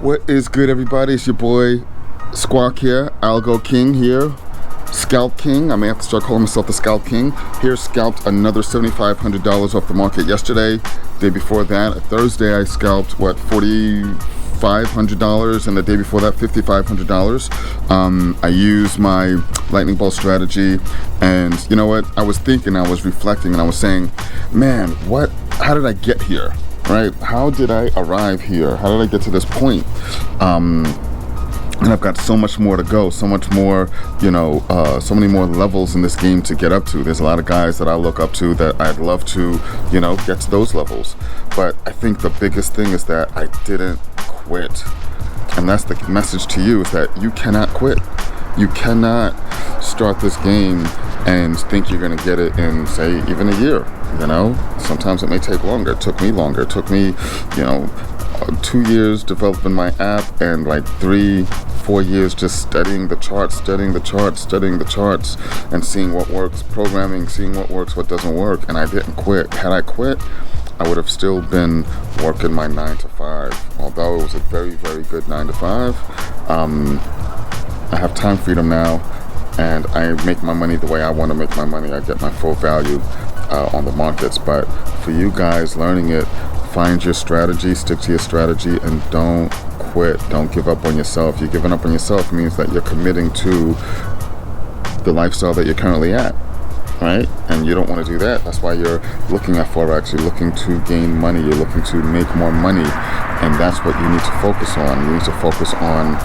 What is good, everybody? It's your boy Squawk here, Algo King here, Scalp King. I may have to start calling myself the Scalp King. Here, scalped another $7,500 off the market yesterday. Day before that, Thursday, I scalped $4,500, and the day before that, $5,500. I used my lightning bolt strategy, and you know what? I was thinking, I was reflecting, and I was saying, man, how did I get here? Right? How did I arrive here? How did I get to this point? And I've got so much more to go, so much more, so many more levels in this game to get up to. There's a lot of guys that I look up to that I'd love to, get to those levels. But I think the biggest thing is that I didn't quit. And that's the message to you, is that you cannot quit. You cannot start this game and think you're going to get it in, say, even a year. Sometimes it may take longer. It took me longer. It took me, 2 years developing my app, and like 3-4 years just studying the charts, and seeing what works, programming, seeing what works, what doesn't work. And I didn't quit. Had I quit, I would have still been working my 9 to 5. Although it was a very, very good 9 to 5. I have time freedom now, and I make my money the way I want to make my money. I get my full value on the markets. But for you guys learning it, find your strategy, stick to your strategy, and don't quit. Don't give up on yourself. You're giving up on yourself means that you're committing to the lifestyle that you're currently at, right? And you don't want to do that. That's why you're looking at Forex. You're looking to gain money. You're looking to make more money. And that's what you need to focus on. You need to focus on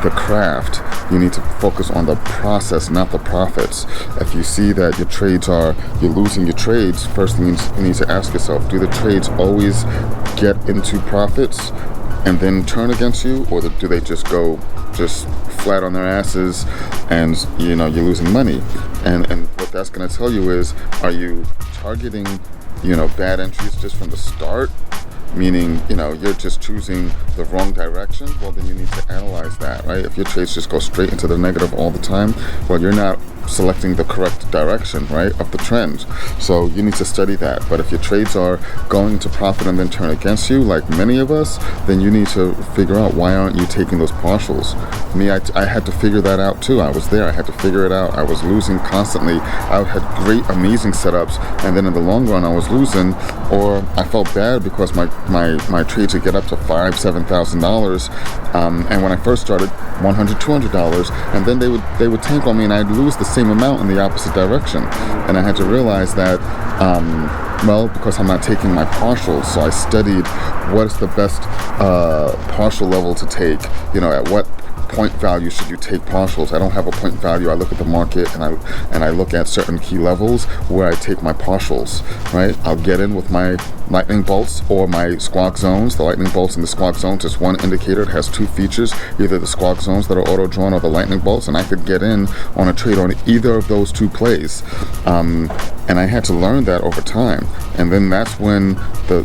the craft. You need to focus on the process, not the profits. If you see that your trades you're losing your trades, first thing you need to ask yourself, do the trades always get into profits and then turn against you, or do they just go flat on their asses and you're losing money? And what that's going to tell you is, are you targeting bad entries just from the start? Meaning, you're just choosing the wrong direction. Well, then you need to analyze that, right? If your trades just go straight into the negative all the time, well, you're not selecting the correct direction, right, of the trend. So you need to study that. But if your trades are going to profit and then turn against you, like many of us, then you need to figure out, why aren't you taking those partials? Me, I had to figure that out too. I was there. I had to figure it out. I was losing constantly. I had great, amazing setups, and then in the long run, I was losing, or I felt bad because my trades would get up to $5,000-$7,000, and when I first started, $100, $200, and then they would tank on me, and I'd lose the same amount in the opposite direction. And I had to realize that, because I'm not taking my partials, so I studied what is the best partial level to take. At what point value should you take partials? I don't have a point value. I look at the market, and I look at certain key levels where I take my partials, right? I'll get in with my lightning bolts or my squawk zones. The lightning bolts and the squawk zones is one indicator. It has two features, either the squawk zones that are auto drawn or the lightning bolts, and I could get in on a trade on either of those two plays. And I had to learn that over time. And then that's when the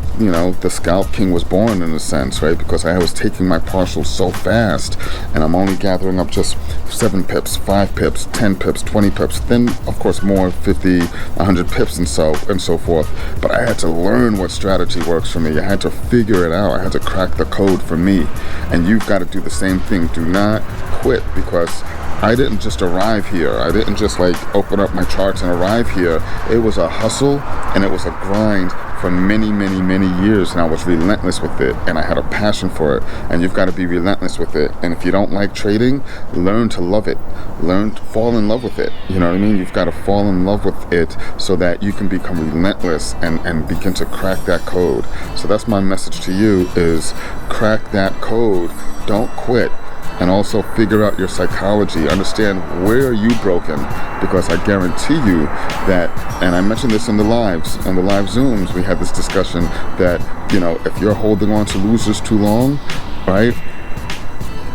Scalp King was born, in a sense, right? Because I was taking my partials so fast, and I'm only gathering up just 7 pips, 5 pips, 10 pips, 20 pips, then of course more, 50, 100 pips and so forth. But I had to learn what strategy works for me. I had to figure it out. I had to crack the code for me. And you've got to do the same thing. Do not quit, because I didn't just arrive here. I didn't just open up my charts and arrive here. It was a hustle, and it was a grind for many, many, many years, and I was relentless with it, and I had a passion for it. And you've got to be relentless with it. And if you don't like trading, learn to love it. Learn to fall in love with it. You know what I mean? You've got to fall in love with it so that you can become relentless and begin to crack that code. So that's my message to you, is crack that code. Don't quit. And also figure out your psychology. Understand where you broken, because I guarantee you that, and I mentioned this in the live Zooms, we had this discussion that, if you're holding on to losers too long, right,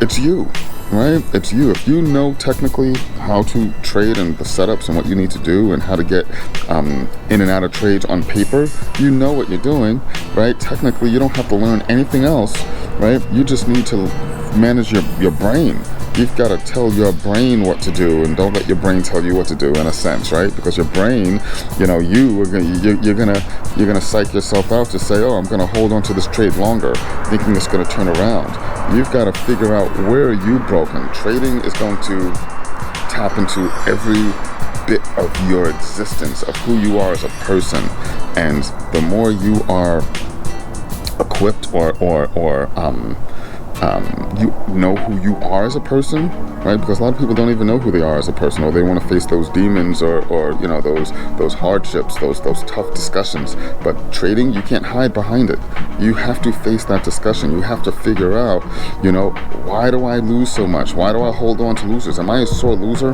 it's you, right? It's you. If you know technically how to trade and the setups and what you need to do and how to get in and out of trades on paper, you know what you're doing, right? Technically, you don't have to learn anything else, right? You just need to manage your brain, you've got to tell your brain what to do, and don't let your brain tell you what to do, in a sense, right? Because your brain, you're gonna psych yourself out to say, oh, I'm gonna hold on to this trade longer, thinking it's gonna turn around. You've got to figure out where you've broken. Trading is going to tap into every bit of your existence, of who you are as a person, and the more you are equipped or you know who you are as a person, right? Because a lot of people don't even know who they are as a person, or they want to face those demons or those hardships, those tough discussions. But trading, you can't hide behind it. You have to face that discussion. You have to figure out, why do I lose so much? Why do I hold on to losers? Am I a sore loser,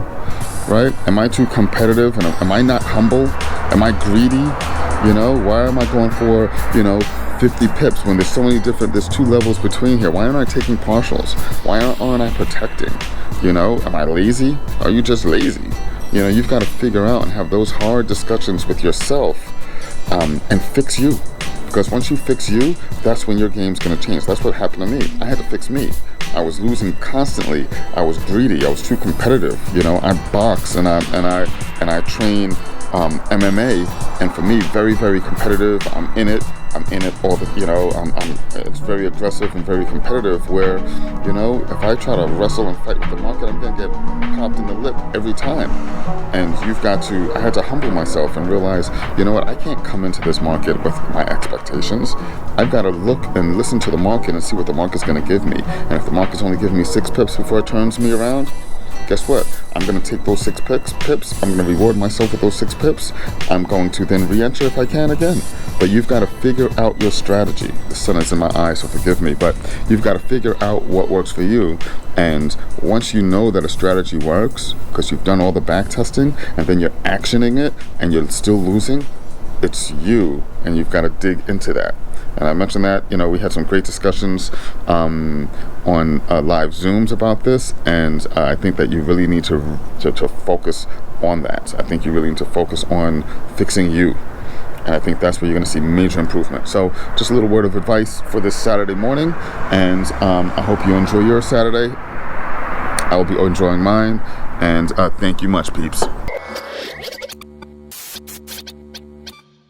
right? Am I too competitive? And am I not humble? Am I greedy? Why am I going for 50 pips when there's 2 levels between here? Why aren't I taking partials? Why aren't I protecting? Am I lazy? Are you just lazy? You've got to figure out and have those hard discussions with yourself, and fix you. Because once you fix you, that's when your game's going to change. That's what happened to me. I had to fix me. I was losing constantly. I was greedy. I was too competitive. I box and I train MMA, and for me, very, very competitive. I'm in it all the, it's very aggressive and very competitive, where, if I try to wrestle and fight with the market, I'm going to get popped in the lip every time. And I had to humble myself and realize, I can't come into this market with my expectations. I've got to look and listen to the market and see what the market's going to give me. And if the market's only giving me 6 pips before it turns me around, guess what? I'm going to take those 6 pips. I'm going to reward myself with those 6 pips. I'm going to then re-enter if I can again. But you've got to figure out your strategy. The sun is in my eyes, so forgive me. But you've got to figure out what works for you. And once you know that a strategy works, because you've done all the back testing, and then you're actioning it, and you're still losing, it's you, and you've got to dig into that. And I mentioned that, we had some great discussions on live Zooms about this, and I think that you really need to focus on that. I think you really need to focus on fixing you. And I think that's where you're going to see major improvement. So just a little word of advice for this Saturday morning, and I hope you enjoy your Saturday. I will be enjoying mine, and thank you much, peeps.